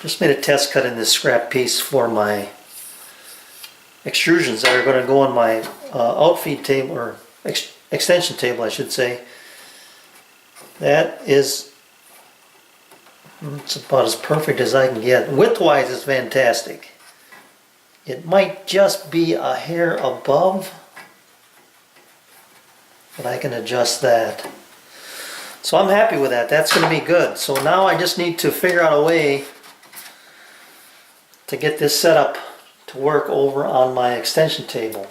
Just made a test cut in this scrap piece for my extrusions that are going to go on my outfeed table, or extension table I should say. That is, it's about as perfect as I can get. Width-wise it's fantastic. It might just be a hair above, but I can adjust that. So I'm happy with that. That's going to be good. So now I just need to figure out a way to get this set up to work over on my extension table.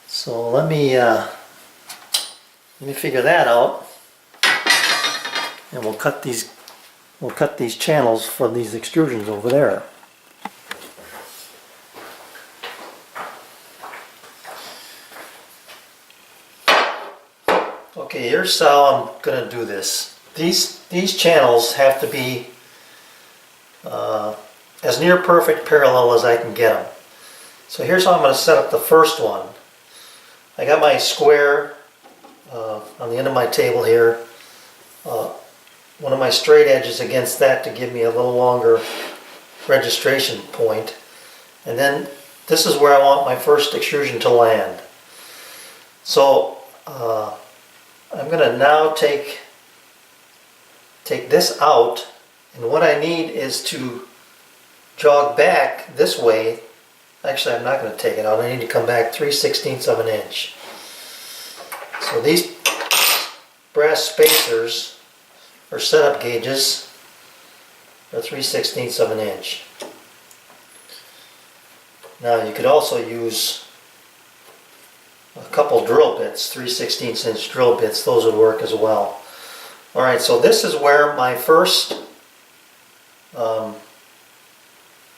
So let me figure that out, and we'll cut these channels for these extrusions over there. Okay, here's how I'm going to do this. These channels have to be as near perfect parallel as I can get them. So here's how I'm going to set up the first one. I got my square on the end of my table here. One of my straight edges against that to give me a little longer registration point. And then this is where I want my first extrusion to land. So I'm going to now take this out, and what I need is to jog back this way. Actually, I'm not going to take it out. I need to come back 3/16 of an inch. So these brass spacers or setup gauges are 3/16 of an inch. Now you could also use a couple drill bits, 3/16 inch drill bits. Those would work as well. Alright, so this is where my first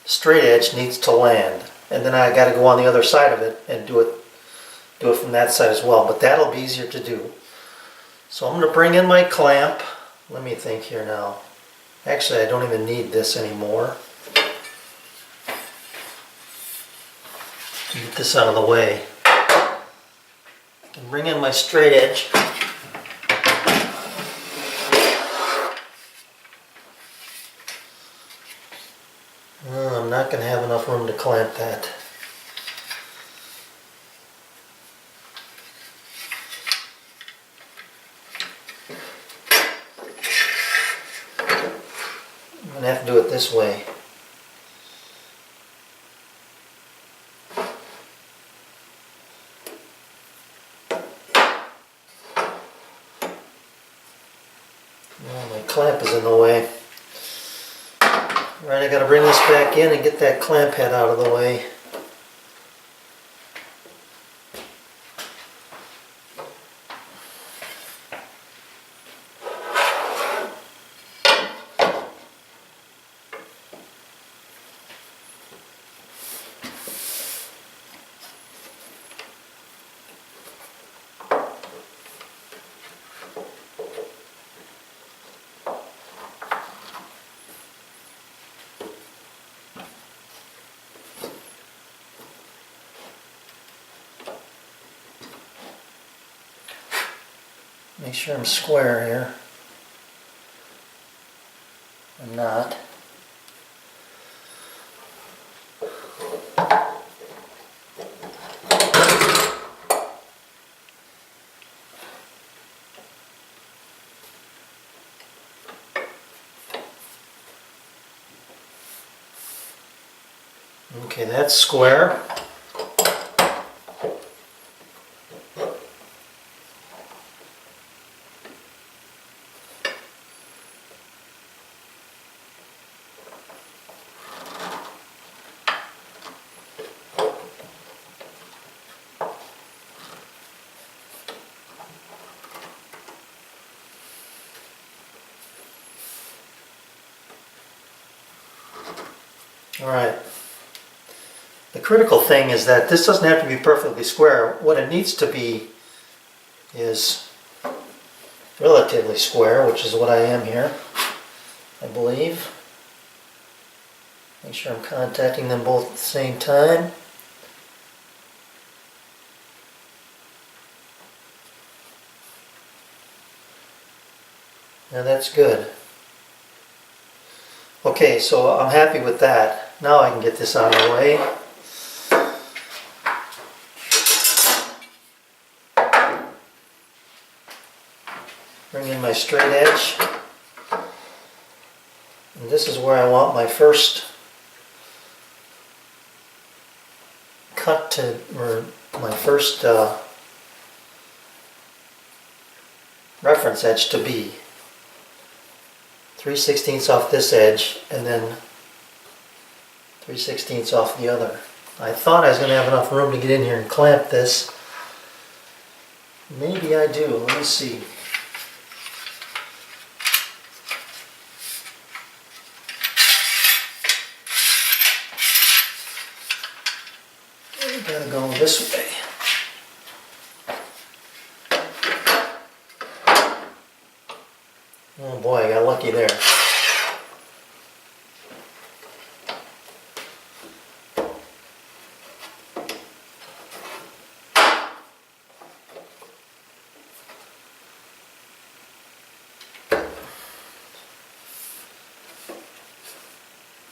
straight edge needs to land, and then I got to go on the other side of it and do it from that side as well, but that'll be easier to do. So I'm going to bring in my clamp. Let me think here now. Actually, I don't even need this anymore. Get this out of the way. And bring in my straight edge. I'm not going to have enough room to clamp that. I'm going to have to do it this way. Well, my clamp is in the way. Alright, I got to bring this back in and get that clamp head out of the way. Make sure I'm square here. I'm not. Okay, that's square. Alright, the critical thing is that this doesn't have to be perfectly square. What it needs to be is relatively square, which is what I am here, I believe. Make sure I'm contacting them both at the same time. Now that's good. Okay, so I'm happy with that. Now I can get this out of the way. Bring in my straight edge. And this is where I want my first cut to, or my first reference edge to be. 3/16 off this edge and then 3/16 off the other. I thought I was going to have enough room to get in here and clamp this. Maybe I do. Let me see. We gotta go this way. Oh boy, I got lucky there.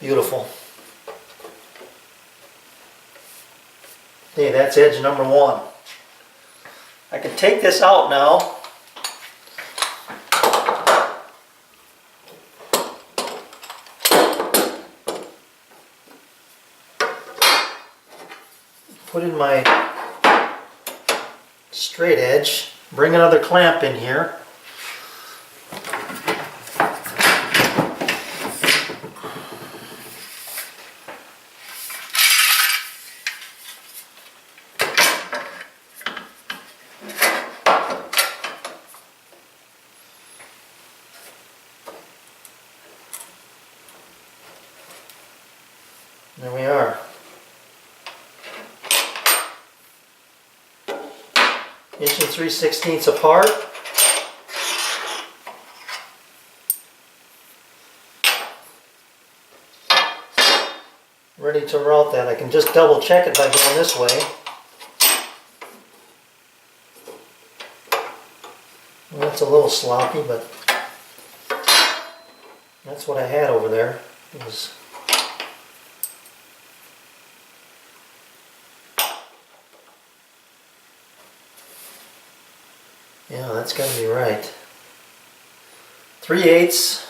Beautiful. Okay, that's edge number 1. I can take this out now. Put in my straight edge, bring another clamp in here. There we are. Inch and 3/16 apart. Ready to route that. I can just double check it by going this way. Well, that's a little sloppy, but that's what I had over there. It was yeah, that's got to be right. 3/8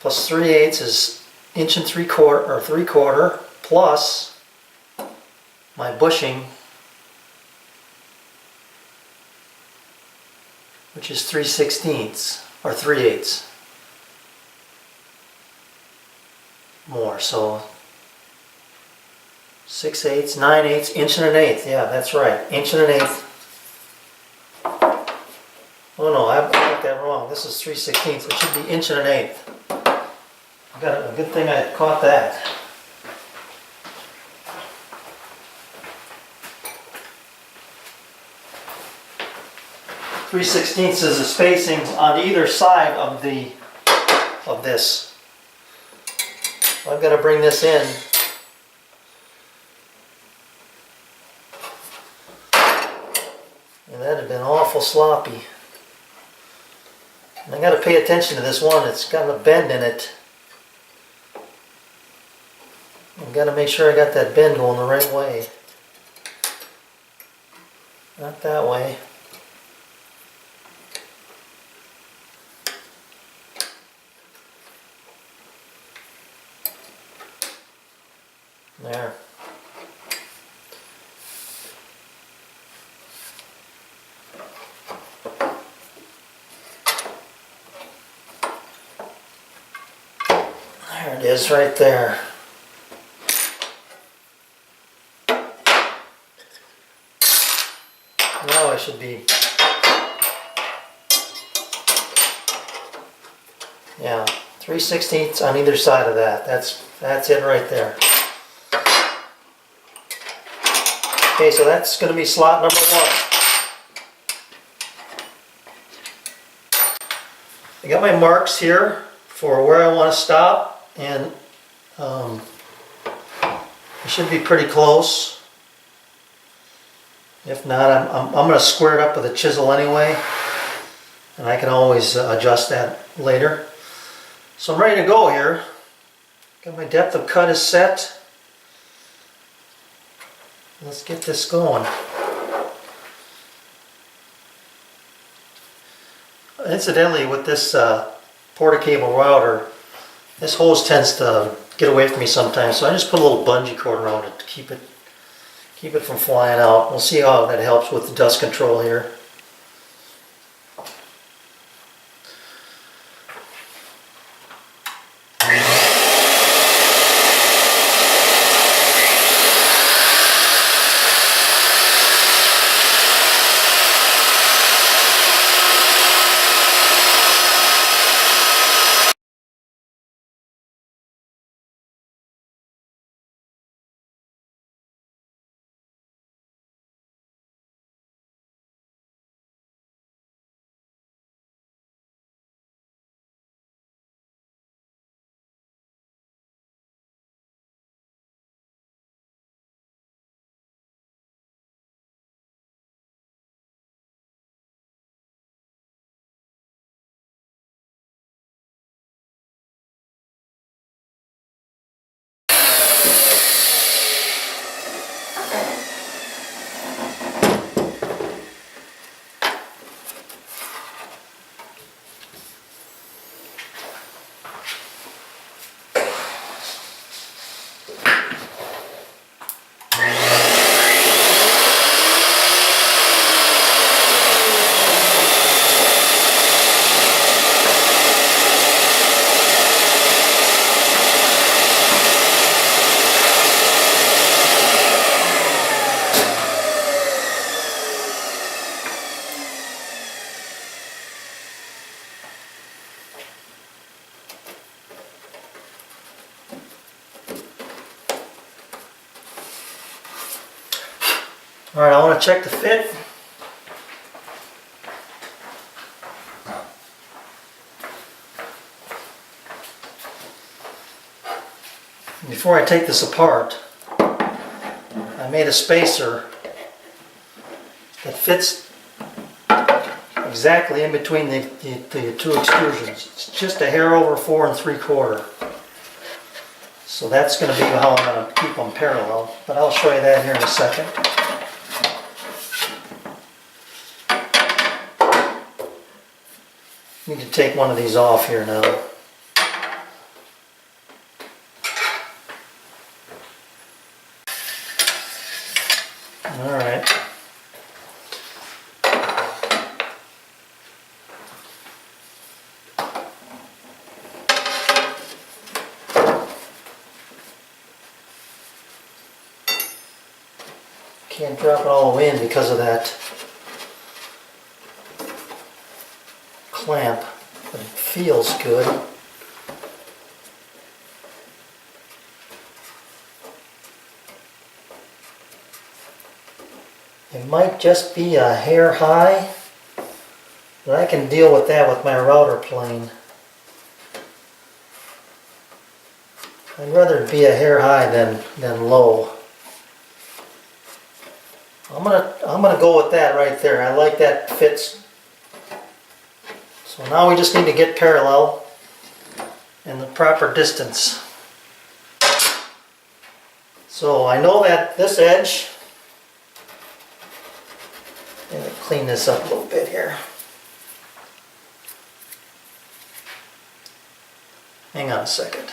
plus 3/8 is inch and 3/4 or 3/4 plus my bushing, which is 3/16 or 3/8 more. So 6/8, 9/8, inch and an eighth. Yeah, that's right. Inch and an eighth. Oh no, I got that wrong. This is 3/16. It should be inch and an eighth. I got a good thing I caught that. Three-sixteenths is the spacing on either side of this. So I've got to bring this in. And that had been awful sloppy. And I got to pay attention to this one. It's got a bend in it. I've got to make sure I got that bend going the right way. Not that way. There. There it is right there. Now I should be, yeah, 3/16 on either side of that. That's it right there. Okay, so that's going to be slot number 1. I got my marks here for where I want to stop, and it should be pretty close. If not, I'm going to square it up with a chisel anyway, and I can always adjust that later. So I'm ready to go here. Got my depth of cut is set. Let's get this going. Incidentally, with this porta-cable router, this hose tends to get away from me sometimes, so I just put a little bungee cord around it to keep it from flying out. We'll see how that helps with the dust control here. Alright, I want to check the fit. Before I take this apart, I made a spacer that fits exactly in between the two extrusions. It's just a hair over 4 3/4. So that's going to be how I'm going to keep them parallel, but I'll show you that here in a second. Need to take one of these off here now. Alright. Can't drop it all the way in because of that clamp, but it feels good. It might just be a hair high, but I can deal with that with my router plane. I'd rather it be a hair high than low. I'm gonna go with that right there. I like that fits. So now we just need to get parallel and the proper distance. So I know that this edge, let me clean this up a little bit here. Hang on a second.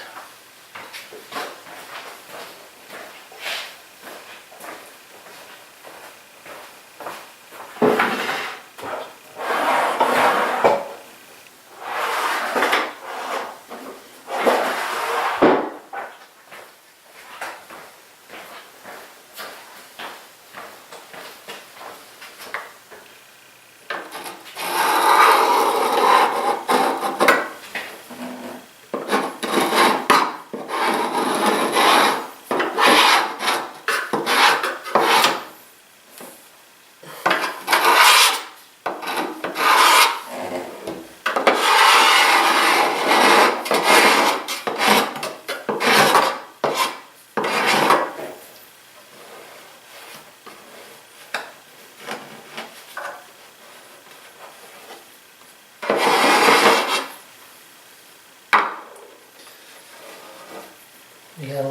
You got a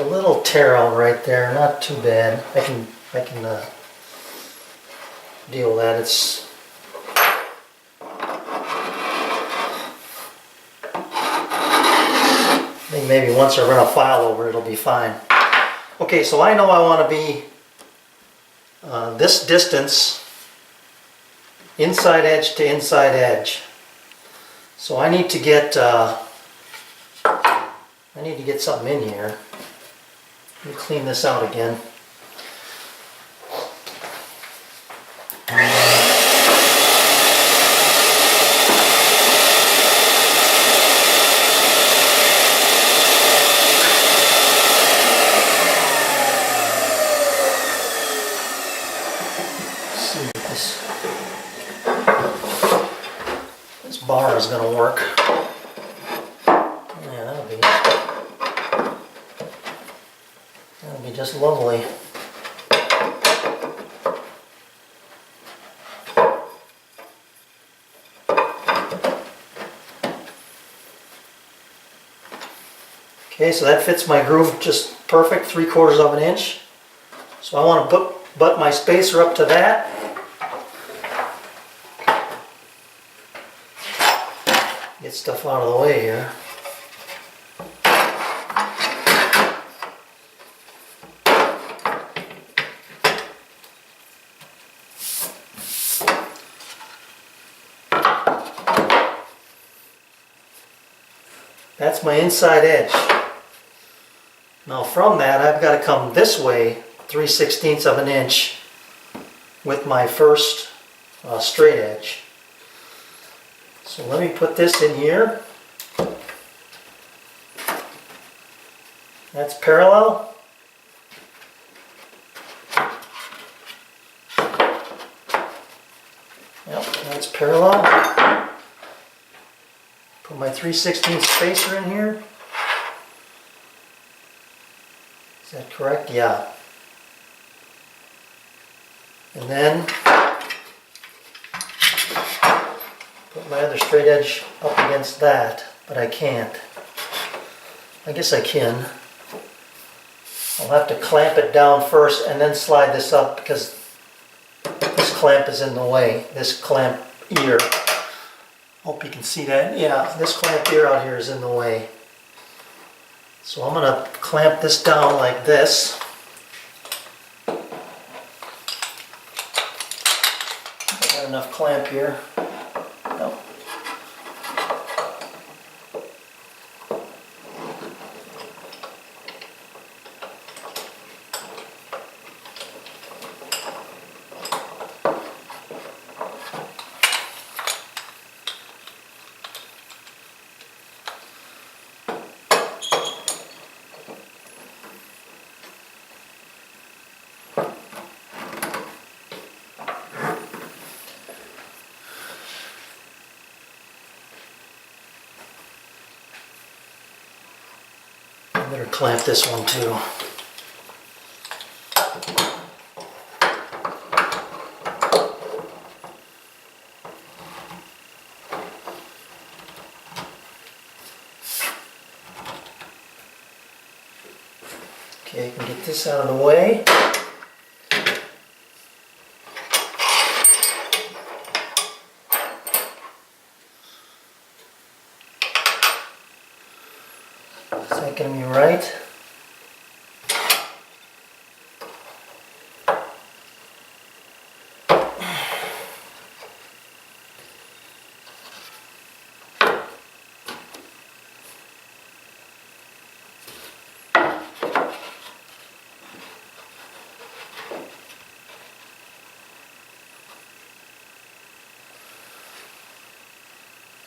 little tear out right there, not too bad. I can deal with that. It's I think maybe once I run a file over it'll be fine. Okay, so I know I want to be this distance inside edge to inside edge. So I need to get something in here. Let me clean this out again. Bar is going to work. Yeah, that'll be just lovely. Okay, so that fits my groove just perfect, 3/4 of an inch. So I want to butt my spacer up to that. Get stuff out of the way here. That's my inside edge. Now from that I've got to come this way 3/16 of an inch with my first straight edge. So let me put this in here. That's parallel. Yep, that's parallel. Put my 3/16 spacer in here. Is that correct? Yeah. And then put my other straight edge up against that, but I can't. I guess I can. I'll have to clamp it down first and then slide this up because this clamp is in the way. This clamp ear. Hope you can see that. Yeah, this clamp ear out here is in the way. So I'm going to clamp this down like this. Got enough clamp here. Nope. Better clamp this one too. Okay, you can get this out of the way. Is that going to be right?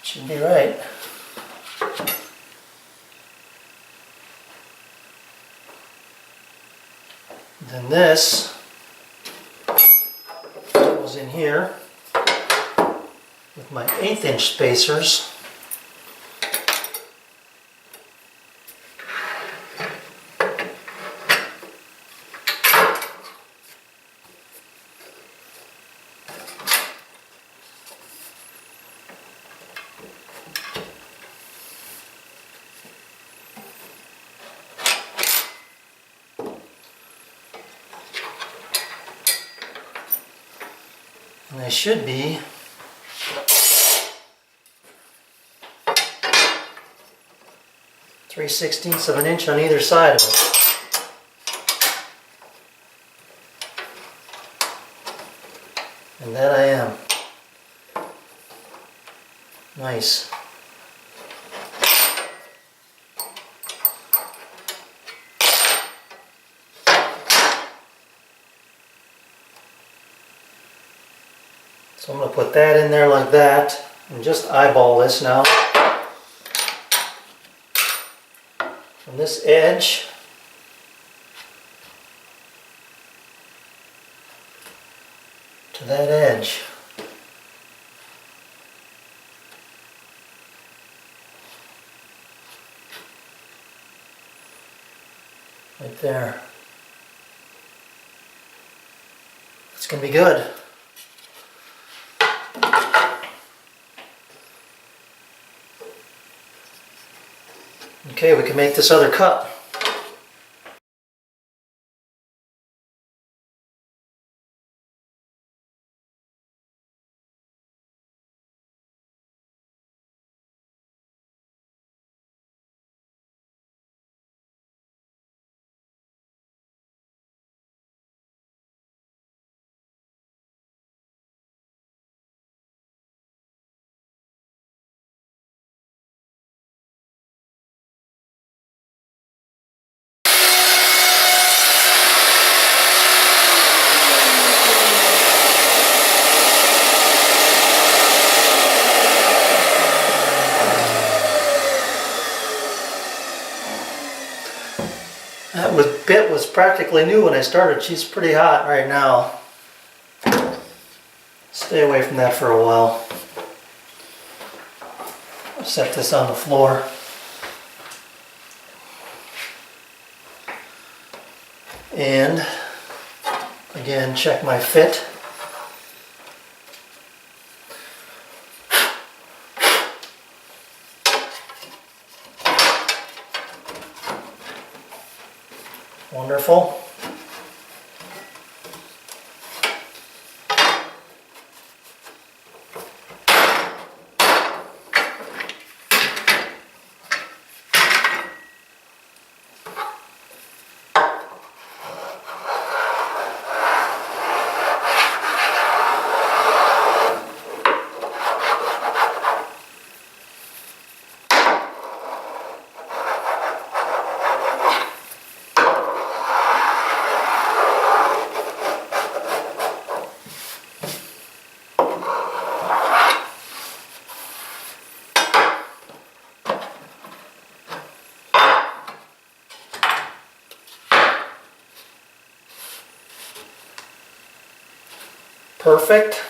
Should be right. Then this goes in here with my 1/8 inch spacers. And they should be 3/16 of an inch on either side of it. And that I am. Nice. So I'm going to put that in there like that and just eyeball this now. From this edge to that edge. Right there. It's going to be good. Okay, we can make this other cup. That bit was practically new when I started. She's pretty hot right now. Stay away from that for a while. I'll set this on the floor. And again, check my fit. Wonderful. Perfect.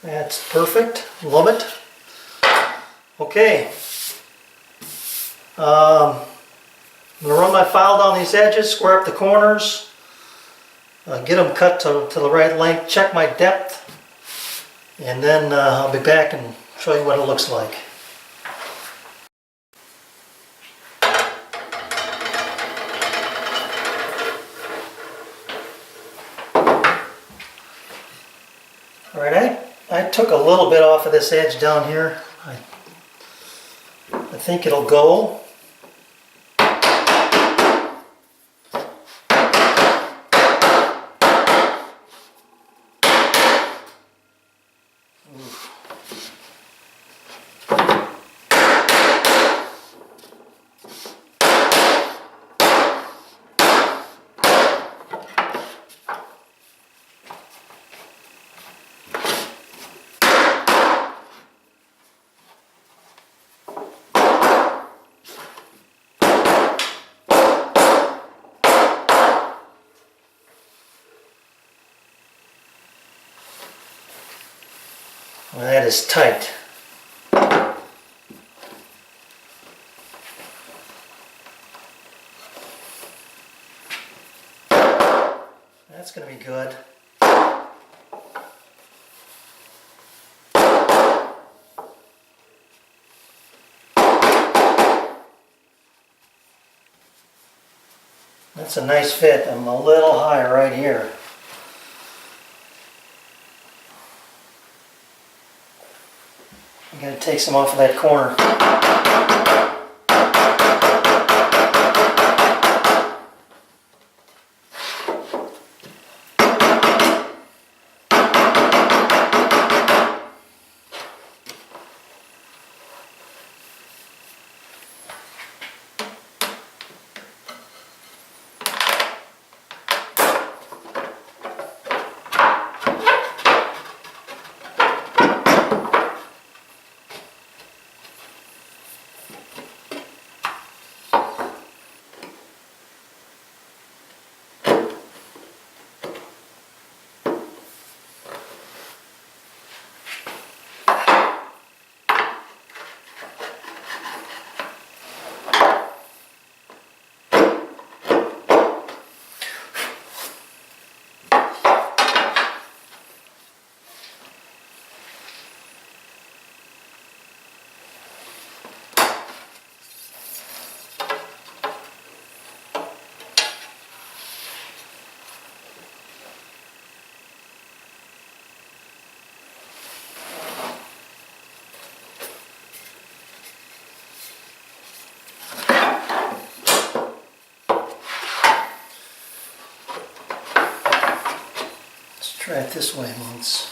That's perfect. Love it. Okay. I'm going to run my file down these edges, square up the corners, get them cut to the right length, check my depth, and then I'll be back and show you what it looks like. Alright, I took a little bit off of this edge down here. I think it'll go. Well, that is tight. That's going to be good. That's a nice fit. I'm a little high right here. gotta take some off of that corner. Try it this way once.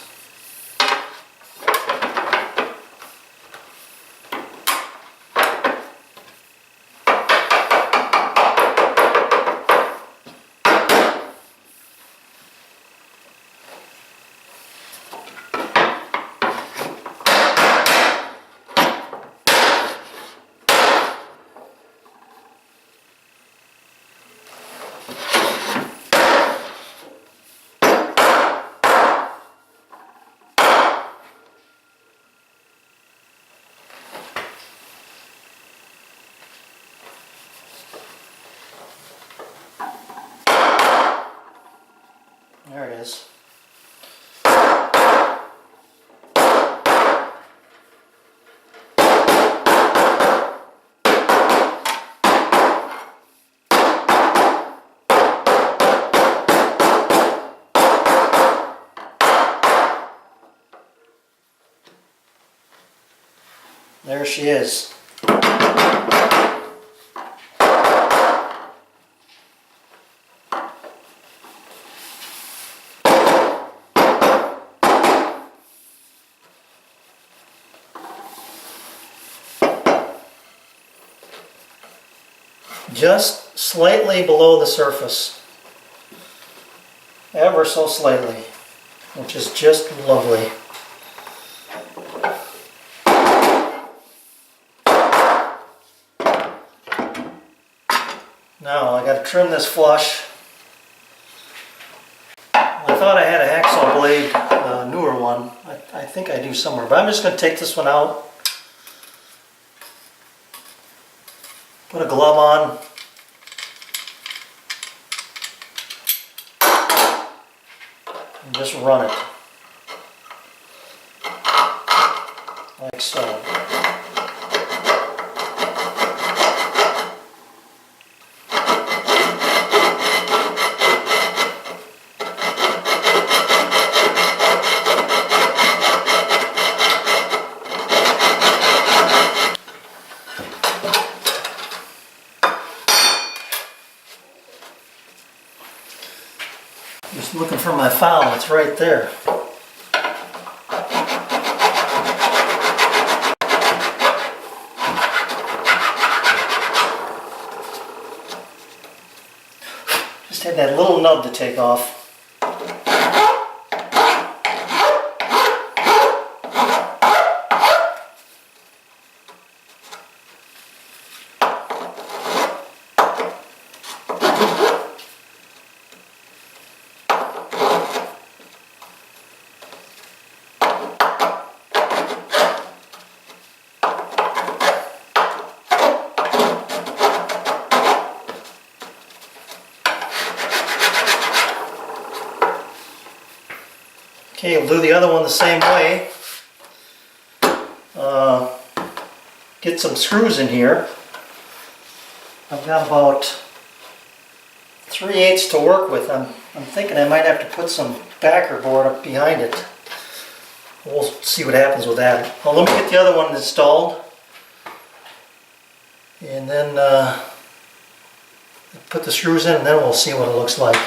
There it is. There she is. Just slightly below the surface, ever so slightly, which is just lovely. Now I got to trim this flush. I thought I had a hacksaw blade, a newer one. I think I do somewhere, but I'm just going to take this one out. Put a glove on. And just run it. Like so. Just looking for my file, it's right there. Just had that little nub to take off. Okay, we'll do the other one the same way. Get some screws in here. I've got about 3/8 to work with. I'm thinking I might have to put some backer board up behind it. We'll see what happens with that. Well, let me get the other one installed, and then put the screws in, and then we'll see what it looks like.